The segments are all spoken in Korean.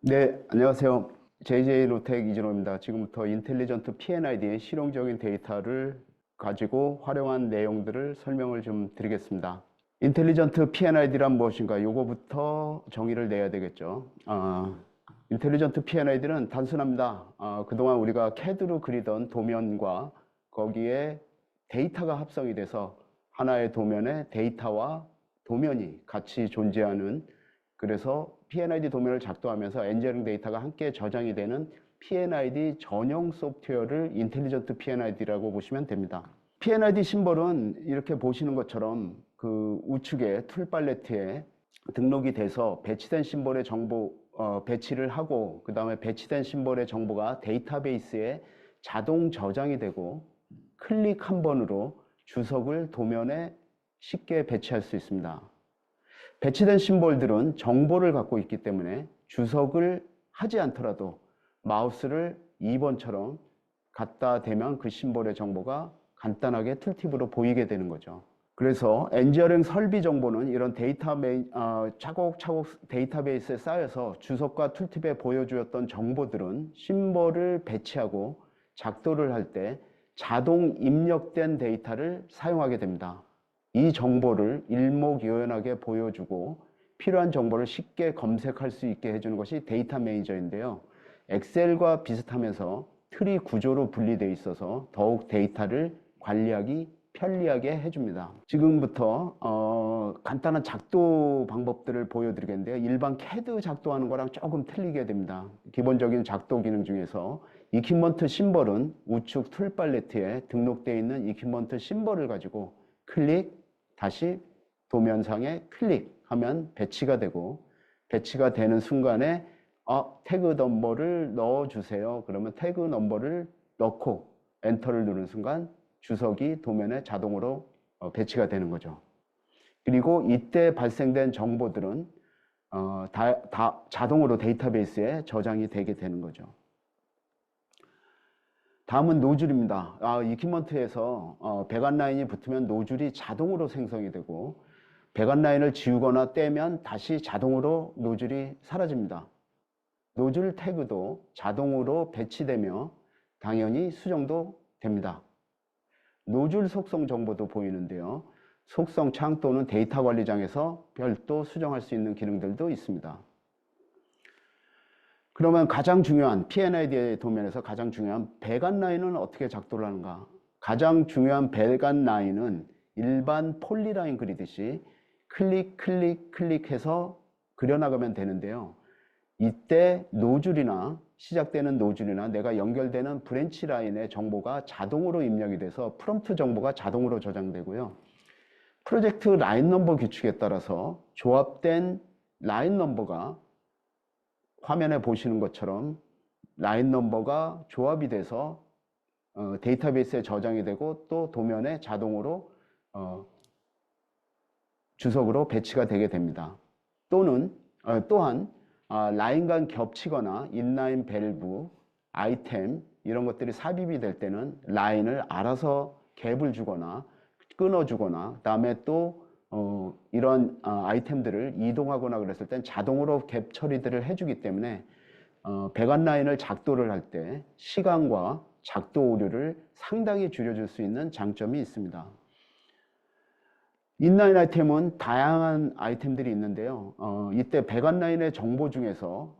네, 안녕하세요. JJ로텍 이진호입니다. 지금부터 인텔리전트 P&ID의 실용적인 데이터를 가지고 활용한 내용들을 설명을 좀 드리겠습니다. 인텔리전트 P&ID란 무엇인가? 요거부터 정의를 내야 되겠죠. 인텔리전트 P&ID는 단순합니다. 그동안 우리가 CAD로 그리던 도면과 거기에 데이터가 합성이 돼서 하나의 도면에 데이터와 도면이 같이 존재하는, 그래서 P&ID 도면을 작동하면서 엔지니어링 데이터가 함께 저장이 되는 P&ID 전용 소프트웨어를 인텔리전트 P&ID라고 보시면 됩니다. P&ID 심볼은 이렇게 보시는 것처럼 그 우측에 툴 팔레트에 등록이 돼서 배치된 심볼의 정보 배치를 하고, 그 다음에 배치된 심볼의 정보가 데이터베이스에 자동 저장이 되고, 클릭 한 번으로 주석을 도면에 쉽게 배치할 수 있습니다. 배치된 심볼들은 정보를 갖고 있기 때문에 주석을 하지 않더라도 마우스를 2번처럼 갖다 대면 그 심볼의 정보가 간단하게 툴팁으로 보이게 되는 거죠. 그래서 엔지니어링 설비 정보는 이런 차곡차곡 데이터베이스에 쌓여서 주석과 툴팁에 보여주었던 정보들은 심볼을 배치하고 작도를 할 때 자동 입력된 데이터를 사용하게 됩니다. 이 정보를 일목요연하게 보여주고 필요한 정보를 쉽게 검색할 수 있게 해주는 것이 데이터 매니저인데요. 엑셀과 비슷하면서 트리 구조로 분리되어 있어서 더욱 데이터를 관리하기 편리하게 해줍니다. 지금부터 간단한 작도 방법들을 보여드리겠는데요. 일반 CAD 작도하는 거랑 조금 틀리게 됩니다. 기본적인 작도 기능 중에서 이퀴먼트 심볼은 우측 툴 팔레트에 등록되어 있는 이퀴먼트 심볼을 가지고 클릭, 다시 도면상에 클릭하면 배치가 되고, 배치가 되는 순간에 태그 넘버를 넣어주세요. 그러면 태그 넘버를 넣고 엔터를 누르는 순간 주석이 도면에 자동으로 배치가 되는 거죠. 그리고 이때 발생된 정보들은 다 자동으로 데이터베이스에 저장이 되게 되는 거죠. 다음은 노즐입니다. 이퀴먼트에서 배관 라인이 붙으면 노즐이 자동으로 생성이 되고, 배관 라인을 지우거나 떼면 다시 자동으로 노즐이 사라집니다. 노즐 태그도 자동으로 배치되며 당연히 수정도 됩니다. 노즐 속성 정보도 보이는데요. 속성 창 또는 데이터 관리장에서 별도 수정할 수 있는 기능들도 있습니다. 그러면 가장 중요한 P&ID 도면에서 가장 중요한 배관 라인은 어떻게 작동을 하는가? 가장 중요한 배관 라인은 일반 폴리라인 그리듯이 클릭해서 그려나가면 되는데요. 이때 노즐이나 시작되는 노즐이나 내가 연결되는 브랜치 라인의 정보가 자동으로 입력이 돼서 프롬프트 정보가 자동으로 저장되고요. 프로젝트 라인 넘버 규칙에 따라서 조합된 라인 넘버가 화면에 보시는 것처럼 라인 넘버가 조합이 돼서 데이터베이스에 저장이 되고 또 도면에 자동으로 주석으로 배치가 되게 됩니다. 또한 라인 간 겹치거나 인라인 밸브, 아이템 이런 것들이 삽입이 될 때는 라인을 알아서 갭을 주거나 끊어주거나, 그다음에 또 이런 아이템들을 이동하거나 그랬을 땐 자동으로 갭 처리들을 해주기 때문에 배관 라인을 작도를 할 때 시간과 작도 오류를 상당히 줄여줄 수 있는 장점이 있습니다. 인라인 아이템은 다양한 아이템들이 있는데요. 이때 배관 라인의 정보 중에서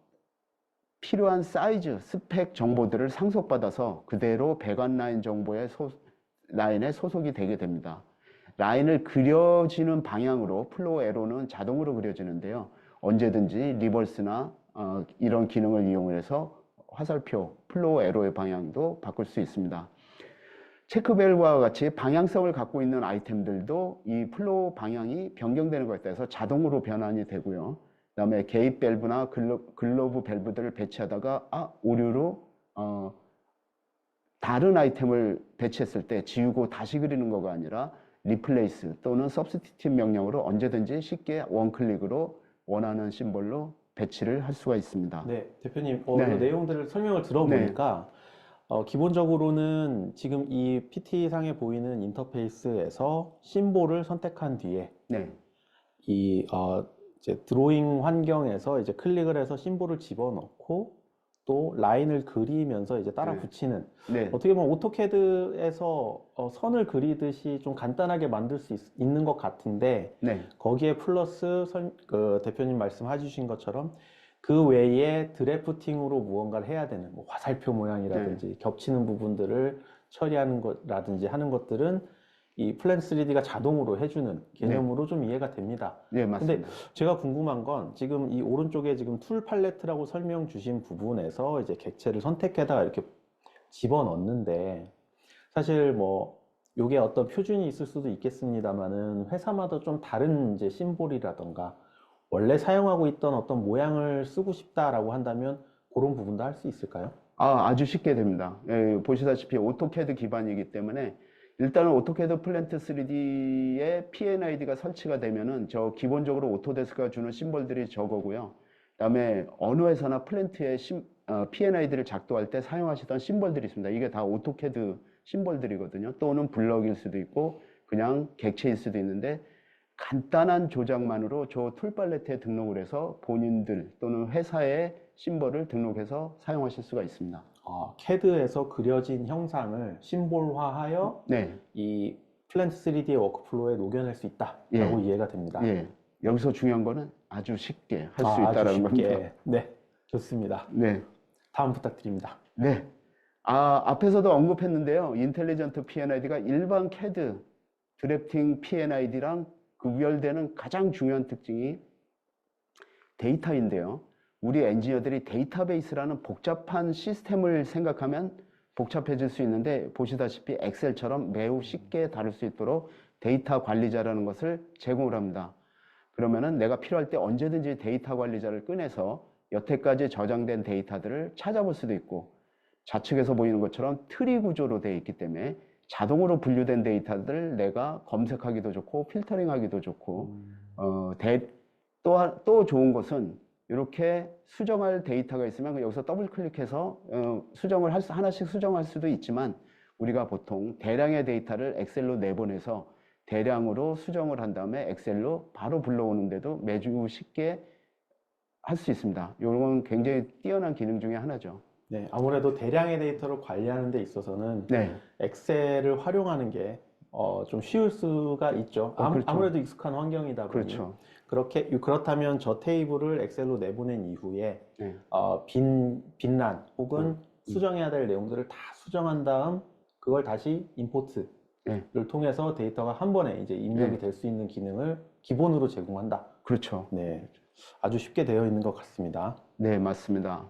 필요한 사이즈, 스펙 정보들을 상속받아서 그대로 배관 라인 라인에 소속이 되게 됩니다. 라인을 그려지는 방향으로 플로우 에로는 자동으로 그려지는데요. 언제든지 리버스나 이런 기능을 이용해서 화살표, 플로우 에로의 방향도 바꿀 수 있습니다. 체크벨과 같이 방향성을 갖고 있는 아이템들도 이 플로우 방향이 변경되는 것에 따라서 자동으로 변환이 되고요. 그 다음에 개입 밸브나 글로브 밸브들을 배치하다가 오류로 다른 아이템을 배치했을 때 지우고 다시 그리는 거가 아니라 리플레이스 또는 서브스티튜트 명령으로 언제든지 쉽게 원클릭으로 원하는 심볼로 배치를 할 수가 있습니다. 네, 대표님, 이 네, 내용들을 설명을 네, 들어보니까, 기본적으로는 지금 이 PT상에 보이는 인터페이스에서 심볼을 선택한 뒤에, 네, 이, 이제 드로잉 환경에서 이제 클릭을 해서 심볼을 집어넣고 또 라인을 그리면서 이제 따라 네. 붙이는, 네. 어떻게 보면 오토캐드에서 선을 그리듯이 좀 간단하게 만들 수 있는 것 같은데, 네. 거기에 플러스 그 대표님 말씀해 주신 것처럼 그 외에 드래프팅으로 무언가를 해야 되는, 뭐 화살표 모양이라든지 겹치는 부분들을 처리하는 것라든지 하는 것들은 이 플랜 3D가 자동으로 해주는 개념으로 좀 이해가 됩니다. 네, 근데 맞습니다. 제가 궁금한 건 지금 이 오른쪽에 지금 툴 팔레트라고 설명 주신 부분에서 이제 객체를 선택해다가 이렇게 집어넣는데, 사실 뭐 요게 어떤 표준이 있을 수도 있겠습니다만은 회사마다 좀 다른 이제 심볼이라던가 원래 사용하고 있던 어떤 모양을 쓰고 싶다라고 한다면 그런 부분도 할 수 있을까요? 아주 쉽게 됩니다. 예, 보시다시피 오토캐드 기반이기 때문에 일단은 오토캐드 플랜트 3D에 PNID가 설치가 되면은 저 기본적으로 오토데스크가 주는 심볼들이 저거고요. 그다음에 어느 회사나 플랜트에 PNID를 작동할 때 사용하시던 심볼들이 있습니다. 이게 다 오토캐드 심볼들이거든요. 또는 블럭일 수도 있고 그냥 객체일 수도 있는데 간단한 조작만으로 저 툴 팔레트에 등록을 해서 본인들 또는 회사의 심볼을 등록해서 사용하실 수가 있습니다. CAD에서 그려진 형상을 심볼화하여 네. 이 플랜트 3D의 워크플로우에 녹여낼 수 있다라고 이해가 됩니다. 예. 여기서 중요한 거는 아주 쉽게 할 수 아주 있다라는 쉽게. 겁니다. 네, 좋습니다. 네. 다음 부탁드립니다. 네. 앞에서도 언급했는데요. 인텔리전트 PNID가 일반 CAD 드래프팅 PNID랑 구별되는 가장 중요한 특징이 데이터인데요. 우리 엔지니어들이 데이터베이스라는 복잡한 시스템을 생각하면 복잡해질 수 있는데 보시다시피 엑셀처럼 매우 쉽게 다룰 수 있도록 데이터 관리자라는 것을 제공을 합니다. 그러면은 내가 필요할 때 언제든지 데이터 관리자를 꺼내서 여태까지 저장된 데이터들을 찾아볼 수도 있고, 좌측에서 보이는 것처럼 트리 구조로 되어 있기 때문에 자동으로 분류된 데이터들을 내가 검색하기도 좋고 필터링하기도 좋고, 또 좋은 것은 이렇게 수정할 데이터가 있으면 여기서 더블 클릭해서 하나씩 수정할 수도 있지만, 우리가 보통 대량의 데이터를 엑셀로 내보내서 대량으로 수정을 한 다음에 엑셀로 바로 불러오는데도 매주 쉽게 할 수 있습니다. 이건 굉장히 뛰어난 기능 중에 하나죠. 네, 아무래도 대량의 데이터를 관리하는 데 있어서는 네. 엑셀을 활용하는 게 좀 쉬울 수가 있죠. 그렇죠. 아무래도 익숙한 환경이다 보니. 그렇죠. 그렇다면 저 테이블을 엑셀로 내보낸 이후에 네. 빈란 혹은 수정해야 될 내용들을 다 수정한 다음 그걸 다시 임포트를 네. 통해서 데이터가 한 번에 이제 입력이 네. 될 수 있는 기능을 기본으로 제공한다. 그렇죠. 네, 아주 쉽게 되어 있는 것 같습니다. 네, 맞습니다.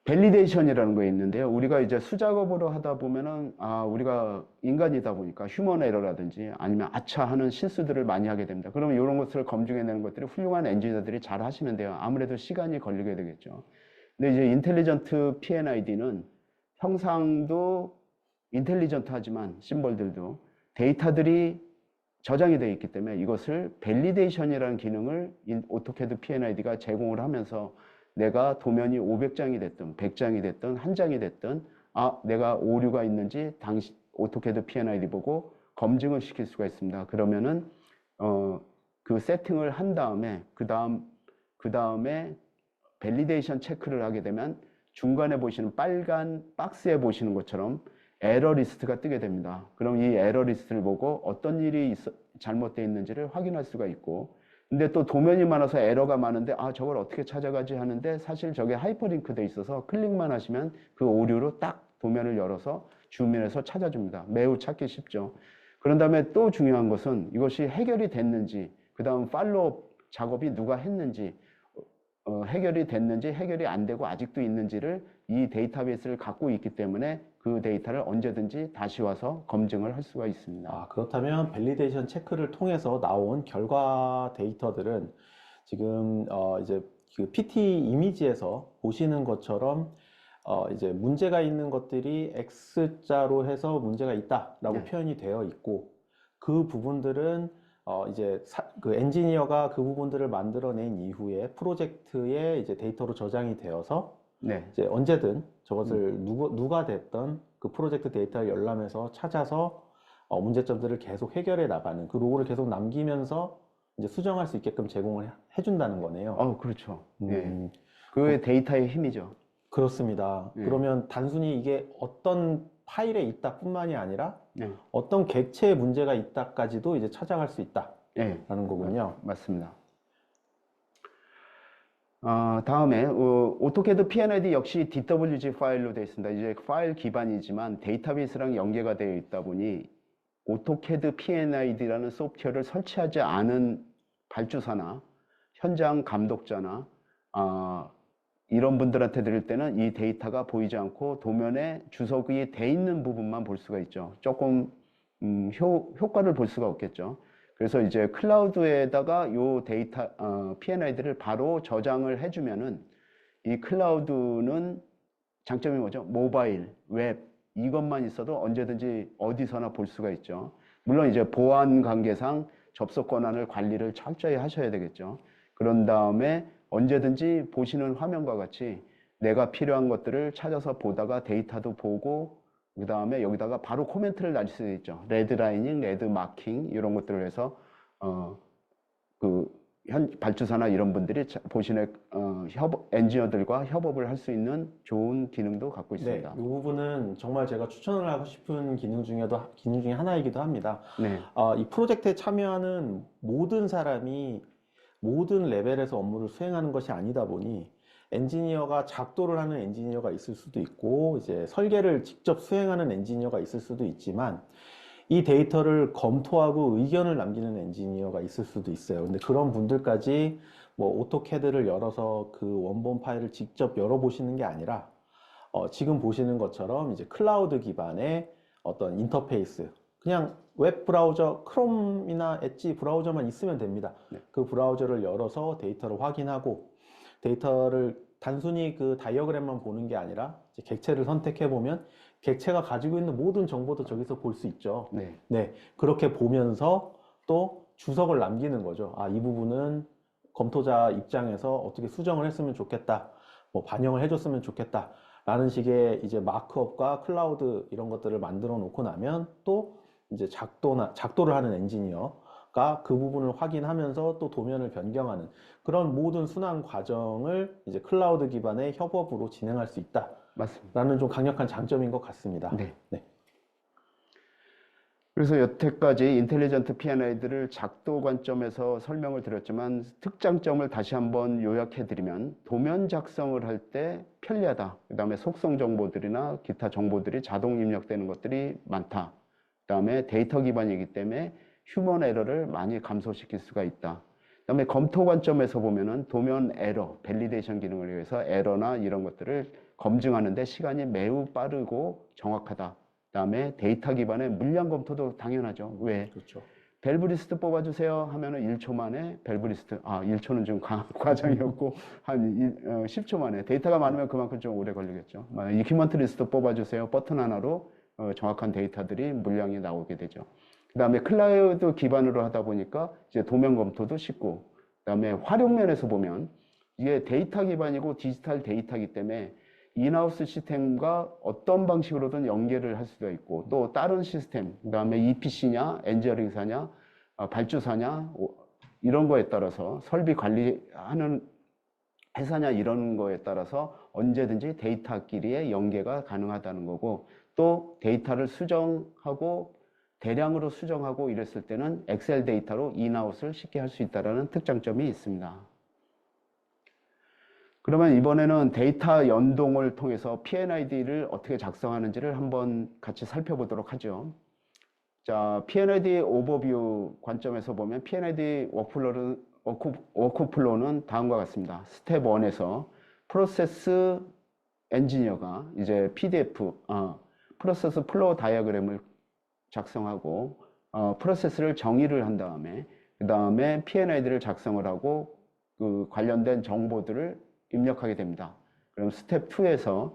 밸리데이션이라는 거 있는데요. 우리가 이제 수작업으로 하다 보면은, 우리가 인간이다 보니까 휴먼 에러라든지 아니면 아차 하는 실수들을 많이 하게 됩니다. 그러면 이런 것을 검증해내는 것들이 훌륭한 엔지니어들이 잘 하시는데요. 아무래도 시간이 걸리게 되겠죠. 근데 이제 인텔리전트 PNID는 형상도 인텔리전트 하지만 심볼들도 데이터들이 저장이 되어 있기 때문에 이것을 밸리데이션이라는 기능을 오토캐드 PNID가 제공을 하면서 내가 도면이 500장이 됐든 100장이 됐든 1장이 됐든 내가 오류가 있는지 오토캐드 PNID 보고 검증을 시킬 수가 있습니다. 그러면은 그 세팅을 한 다음에 그 다음에 밸리데이션 체크를 하게 되면 중간에 보시는 빨간 박스에 보시는 것처럼 에러 리스트가 뜨게 됩니다. 그럼 이 에러 리스트를 보고 어떤 일이 잘못되어 있는지를 확인할 수가 있고, 근데 또 도면이 많아서 에러가 많은데 저걸 어떻게 찾아가지 하는데 사실 저게 하이퍼링크 돼 있어서 클릭만 하시면 그 오류로 딱 도면을 열어서 주면에서 찾아줍니다. 매우 찾기 쉽죠. 그런 다음에 또 중요한 것은 이것이 해결이 됐는지, 그 다음 팔로업 작업이 누가 했는지, 해결이 됐는지 해결이 안 되고 아직도 있는지를 이 데이터베이스를 갖고 있기 때문에 그 데이터를 언제든지 다시 와서 검증을 할 수가 있습니다. 그렇다면 밸리데이션 체크를 통해서 나온 결과 데이터들은 지금 이제 그 PT 이미지에서 보시는 것처럼 이제 문제가 있는 것들이 X자로 해서 문제가 있다라고 네. 표현이 되어 있고, 그 부분들은 이제 그 엔지니어가 그 부분들을 만들어낸 이후에 프로젝트에 이제 데이터로 저장이 되어서 네. 이제 언제든 저것을 누가 됐던 그 프로젝트 데이터를 열람해서 찾아서 문제점들을 계속 해결해 나가는, 그 로그를 계속 남기면서 이제 수정할 수 있게끔 제공을 해준다는 거네요. 그렇죠. 예. 음, 그게 데이터의 힘이죠. 그렇습니다. 예. 그러면 단순히 이게 어떤 파일에 있다 뿐만이 아니라 네. 어떤 객체에 문제가 있다까지도 이제 찾아갈 수 있다라는 예. 거군요. 맞습니다. 다음에 오토캐드 PNID 역시 DWG 파일로 되어 있습니다. 이제 파일 기반이지만 데이터베이스랑 연계가 되어 있다 보니 오토캐드 PNID라는 소프트웨어를 설치하지 않은 발주사나 현장 감독자나 이런 분들한테 드릴 때는 이 데이터가 보이지 않고 도면에 주석이 돼 있는 부분만 볼 수가 있죠. 조금 효과를 볼 수가 없겠죠. 그래서 이제 클라우드에다가 요 데이터 PNID를 바로 저장을 해주면은 이 클라우드는 장점이 뭐죠? 모바일, 웹 이것만 있어도 언제든지 어디서나 볼 수가 있죠. 물론 이제 보안 관계상 접속 권한을 관리를 철저히 하셔야 되겠죠. 그런 다음에 언제든지 보시는 화면과 같이 내가 필요한 것들을 찾아서 보다가 데이터도 보고 그 다음에 여기다가 바로 코멘트를 날 수 있죠. 레드라이닝, 레드 마킹 이런 것들을 해서 발주사나 이런 분들이 보시는 엔지니어들과 협업을 할 수 있는 좋은 기능도 갖고 네, 있습니다. 이 부분은 정말 제가 추천을 하고 싶은 기능 중에 하나이기도 합니다. 네, 이 프로젝트에 참여하는 모든 사람이 모든 레벨에서 업무를 수행하는 것이 아니다 보니 엔지니어가 작도를 하는 엔지니어가 있을 수도 있고 이제 설계를 직접 수행하는 엔지니어가 있을 수도 있지만 이 데이터를 검토하고 의견을 남기는 엔지니어가 있을 수도 있어요. 근데 그런 분들까지 뭐 오토캐드를 열어서 그 원본 파일을 직접 열어보시는 게 아니라 지금 보시는 것처럼 이제 클라우드 기반의 어떤 인터페이스, 그냥 웹 브라우저, 크롬이나 엣지 브라우저만 있으면 됩니다. 네. 그 브라우저를 열어서 데이터를 확인하고 데이터를 단순히 그 다이어그램만 보는 게 아니라 이제 객체를 선택해 보면 객체가 가지고 있는 모든 정보도 저기서 볼 수 있죠. 네, 네, 그렇게 보면서 또 주석을 남기는 거죠. 이 부분은 검토자 입장에서 어떻게 수정을 했으면 좋겠다, 뭐 반영을 해줬으면 좋겠다 라는 식의 이제 마크업과 클라우드 이런 것들을 만들어 놓고 나면 또 이제 작도를 하는 엔지니어가 그 부분을 확인하면서 또 도면을 변경하는 그런 모든 순환 과정을 이제 클라우드 기반의 협업으로 진행할 수 맞습니다. 있다라는 좀 강력한 장점인 것 같습니다. 네. 네. 그래서 여태까지 인텔리전트 PNID를 작도 관점에서 설명을 드렸지만 특장점을 다시 한번 요약해드리면 도면 작성을 할 때 편리하다. 그 다음에 속성 정보들이나 기타 정보들이 자동 입력되는 것들이 많다. 그 다음에 데이터 기반이기 때문에 휴먼 에러를 많이 감소시킬 수가 있다. 그 다음에 검토 관점에서 보면은 도면 에러, 밸리데이션 기능을 위해서 에러나 이런 것들을 검증하는데 시간이 매우 빠르고 정확하다. 그다음에 데이터 기반의 물량 검토도 당연하죠. 왜? 그렇죠. 밸브 리스트 뽑아주세요 하면은 1초 만에 밸브 리스트, 1초는 좀 과장이었고, 한 10초 만에. 데이터가 많으면 그만큼 좀 오래 걸리겠죠. 이큐먼트 리스트 뽑아주세요. 버튼 하나로 정확한 데이터들이 물량이 나오게 되죠. 그 다음에 클라우드 기반으로 하다 보니까 이제 도면 검토도 쉽고, 그 다음에 활용면에서 보면 이게 데이터 기반이고 디지털 데이터이기 때문에 인하우스 시스템과 어떤 방식으로든 연계를 할 수가 있고 또 다른 시스템, 그 다음에 EPC냐, 엔지니어링사냐, 발주사냐 이런 거에 따라서 설비 관리하는 회사냐 이런 거에 따라서 언제든지 데이터끼리의 연계가 가능하다는 거고 또 데이터를 수정하고 대량으로 수정하고 이랬을 때는 엑셀 데이터로 인아웃을 쉽게 할 수 있다는 특장점이 있습니다. 그러면 이번에는 데이터 연동을 통해서 PNID를 어떻게 작성하는지를 한번 같이 살펴보도록 하죠. 자, PNID 오버뷰 관점에서 보면 PNID 워크플로우는 다음과 같습니다. 스텝 1에서 프로세스 엔지니어가 이제 PDF, 프로세스 플로우 다이어그램을 작성하고 프로세스를 정의를 한 다음에 그 다음에 PNID를 작성을 하고 그 관련된 정보들을 입력하게 됩니다. 그럼 스텝 2에서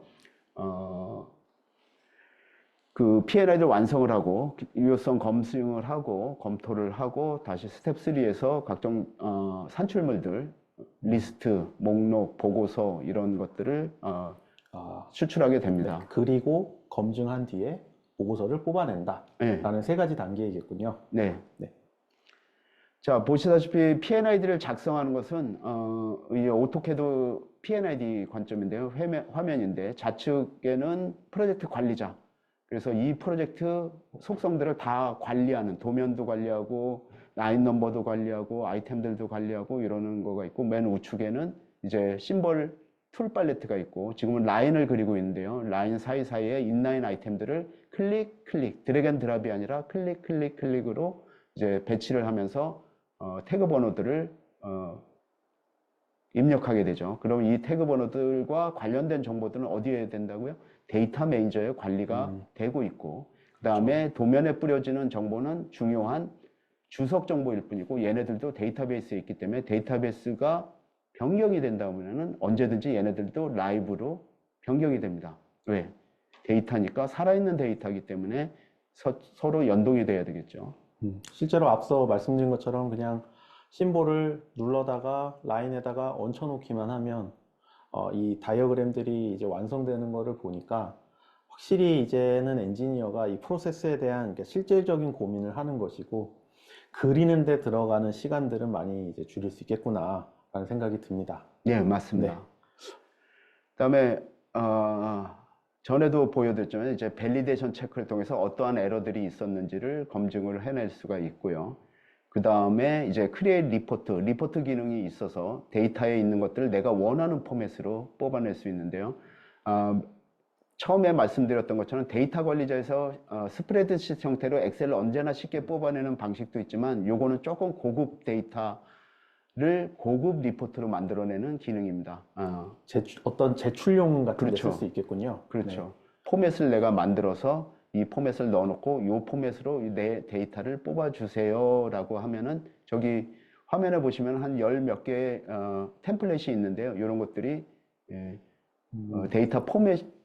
그 PNID를 완성을 하고 유효성 검증을 하고 검토를 하고 다시 스텝 3에서 각종 산출물들 리스트, 목록, 보고서 이런 것들을 수출하게 됩니다. 네, 그리고 검증한 뒤에 보고서를 뽑아낸다 네. 라는 세 가지 단계이겠군요. 네. 네. 자, 보시다시피 PNID를 작성하는 것은 이 오토캐드 PNID 관점인데요. 화면인데 좌측에는 프로젝트 관리자. 그래서 이 프로젝트 속성들을 다 관리하는, 도면도 관리하고 라인 넘버도 관리하고 아이템들도 관리하고 이러는 거가 있고, 맨 우측에는 이제 심벌 툴 팔레트가 있고, 지금은 라인을 그리고 있는데요. 라인 사이사이에 인라인 아이템들을 클릭 클릭, 드래그 앤 드랍이 아니라 클릭 클릭 클릭으로 이제 배치를 하면서 태그 번호들을 입력하게 되죠. 그럼 이 태그 번호들과 관련된 정보들은 어디에 된다고요? 데이터 매니저에 관리가 되고 있고, 그 다음에 도면에 뿌려지는 정보는 중요한 주석 정보일 뿐이고, 얘네들도 데이터베이스에 있기 때문에 데이터베이스가 변경이 된다면 언제든지 얘네들도 라이브로 변경이 됩니다. 왜? 데이터니까 살아있는 데이터이기 때문에 서로 연동이 돼야 되겠죠. 실제로 앞서 말씀드린 것처럼 그냥 심볼을 눌러다가 라인에다가 얹혀놓기만 하면 이 다이어그램들이 이제 완성되는 거를 보니까 확실히 이제는 엔지니어가 이 프로세스에 대한 실질적인 고민을 하는 것이고, 그리는 데 들어가는 시간들은 많이 이제 줄일 수 있겠구나 라는 생각이 듭니다. 예, 맞습니다. 네. 그다음에 전에도 보여드렸지만 이제 밸리데이션 체크를 통해서 어떠한 에러들이 있었는지를 검증을 해낼 수가 있고요. 그 다음에 이제 크리에이트 리포트 기능이 있어서 데이터에 있는 것들을 내가 원하는 포맷으로 뽑아낼 수 있는데요. 처음에 말씀드렸던 것처럼 데이터 관리자에서 스프레드시트 형태로 엑셀을 언제나 쉽게 뽑아내는 방식도 있지만, 요거는 조금 고급 데이터를 고급 리포트로 만들어내는 기능입니다. 어떤 제출용 같은 데 그렇죠. 쓸 수 있겠군요. 그렇죠. 네. 포맷을 내가 만들어서 이 포맷을 넣어놓고 이 포맷으로 내 데이터를 뽑아주세요 라고 하면은, 저기 화면에 보시면 한 열 몇 개의 템플릿이 있는데요. 이런 것들이 데이터 포맷,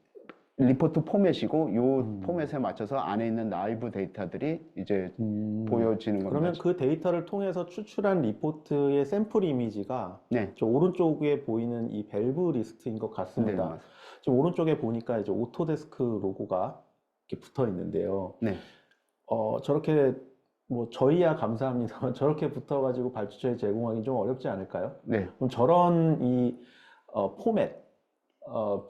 리포트 포맷이고, 요 포맷에 맞춰서 안에 있는 라이브 데이터들이 이제 보여지는 겁니다. 그러면 그 데이터를 통해서 추출한 리포트의 샘플 이미지가 네. 저 오른쪽에 보이는 이 밸브 리스트인 것 같습니다. 네, 맞습니다. 지금 오른쪽에 보니까 이제 오토데스크 로고가 이렇게 붙어 있는데요. 네. 저렇게 뭐 저희야 감사합니다만 저렇게 붙어가지고 발주처에 제공하기 좀 어렵지 않을까요? 네. 그럼 저런 이 포맷,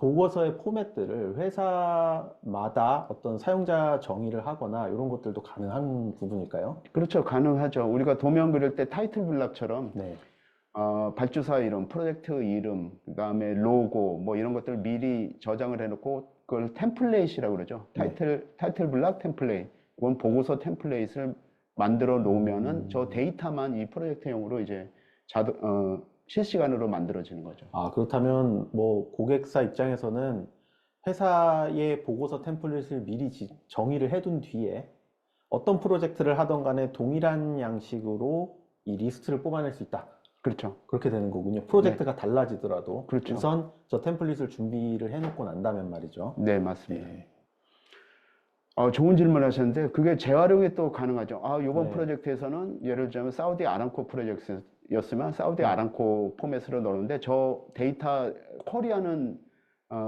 보고서의 포맷들을 회사마다 어떤 사용자 정의를 하거나 이런 것들도 가능한 부분일까요? 그렇죠. 가능하죠. 우리가 도면 그릴 때 타이틀 블락처럼 네. 발주사 이름, 프로젝트 이름, 그 다음에 로고, 뭐 이런 것들을 미리 저장을 해놓고 그걸 템플릿이라고 그러죠. 타이틀 블락 템플릿. 이건 보고서 템플릿을 만들어 놓으면은 저 데이터만 이 프로젝트용으로 이제 실시간으로 만들어지는 거죠. 그렇다면 뭐 고객사 입장에서는 회사의 보고서 템플릿을 미리 정의를 해둔 뒤에 어떤 프로젝트를 하던 간에 동일한 양식으로 이 리스트를 뽑아낼 수 있다. 그렇죠. 그렇게 되는 거군요. 프로젝트가 달라지더라도 그렇죠. 우선 저 템플릿을 준비를 해놓고 난다면 말이죠. 네, 맞습니다. 네. 좋은 질문 하셨는데, 그게 재활용이 또 가능하죠. 이번 네. 프로젝트에서는 예를 들자면 사우디 아람코 프로젝트였으면 사우디 아람코 포맷으로 넣었는데, 저 데이터 쿼리하는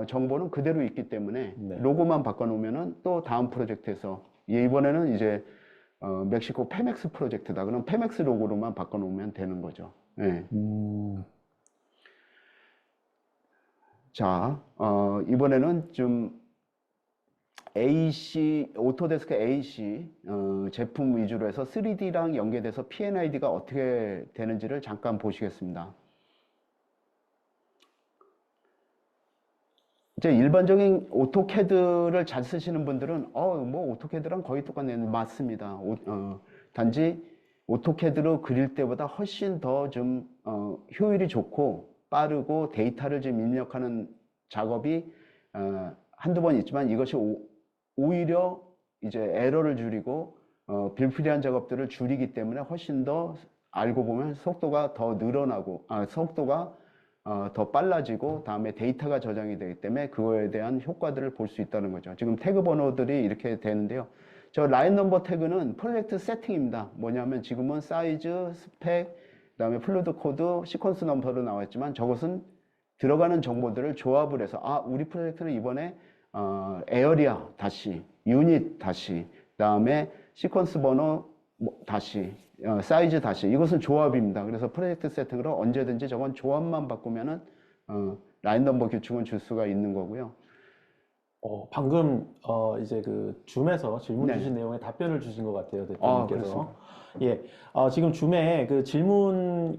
정보는 그대로 있기 때문에 네. 로고만 바꿔놓으면은 또 다음 프로젝트에서, 이번에는 이제 멕시코 페맥스 프로젝트다. 그럼 페맥스 로고로만 바꿔놓으면 되는 거죠. 네. 자, 이번에는 좀 AC, 오토데스크 AC 제품 위주로 해서 3D랑 연계돼서 PNID가 어떻게 되는지를 잠깐 보시겠습니다. 이제 일반적인 오토캐드를 잘 쓰시는 분들은 뭐 오토캐드랑 거의 똑같네. 맞습니다. 단지 오토캐드로 그릴 때보다 훨씬 더 좀 효율이 좋고 빠르고 데이터를 좀 입력하는 작업이 한두 번 있지만, 이것이 오히려 이제 에러를 줄이고 불필요한 작업들을 줄이기 때문에 훨씬 더 알고 보면 속도가 더 늘어나고 속도가 더 빨라지고, 다음에 데이터가 저장이 되기 때문에 그거에 대한 효과들을 볼 수 있다는 거죠. 지금 태그 번호들이 이렇게 되는데요. 저 라인 넘버 태그는 프로젝트 세팅입니다. 뭐냐면 지금은 사이즈, 스펙, 그다음에 플루드 코드, 시퀀스 넘버로 나왔지만, 저것은 들어가는 정보들을 조합을 해서 우리 프로젝트는 이번에 에어리아 다시, 유닛 다시, 그다음에 시퀀스 번호 다시, 사이즈 다시. 이것은 조합입니다. 그래서 프로젝트 세팅으로 언제든지 저건 조합만 바꾸면은 라인 넘버 규칙은 줄 수가 있는 거고요. 방금 이제 그 줌에서 질문 네. 주신 내용에 답변을 주신 것 같아요, 아, 대표님께서. 예, 지금 줌에 그 질문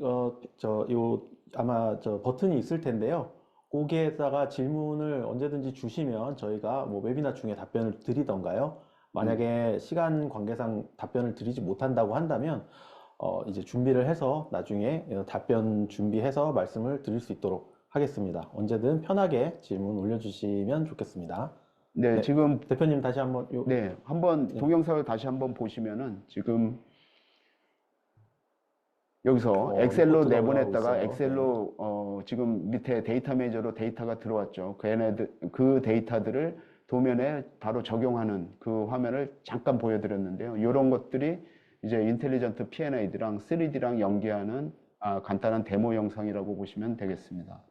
아마 저 버튼이 있을 텐데요. 거기에다가 질문을 언제든지 주시면 저희가 뭐 웨비나 중에 답변을 드리던가요. 만약에 시간 관계상 답변을 드리지 못한다고 한다면 이제 준비를 해서 나중에 답변 준비해서 말씀을 드릴 수 있도록 하겠습니다. 언제든 편하게 질문 올려주시면 좋겠습니다. 네, 네, 지금 대표님 다시 한번 네, 한번 동영상을 다시 한번 보시면은 지금 여기서 엑셀로 리포트가 올라가고 내보냈다가 있어요. 엑셀로 지금 밑에 데이터 매니저로 데이터가 들어왔죠. 그 데이터들을 도면에 바로 적용하는 그 화면을 잠깐 보여드렸는데요. 이런 것들이 이제 인텔리전트 P&ID랑 3D랑 연계하는 간단한 데모 영상이라고 보시면 되겠습니다.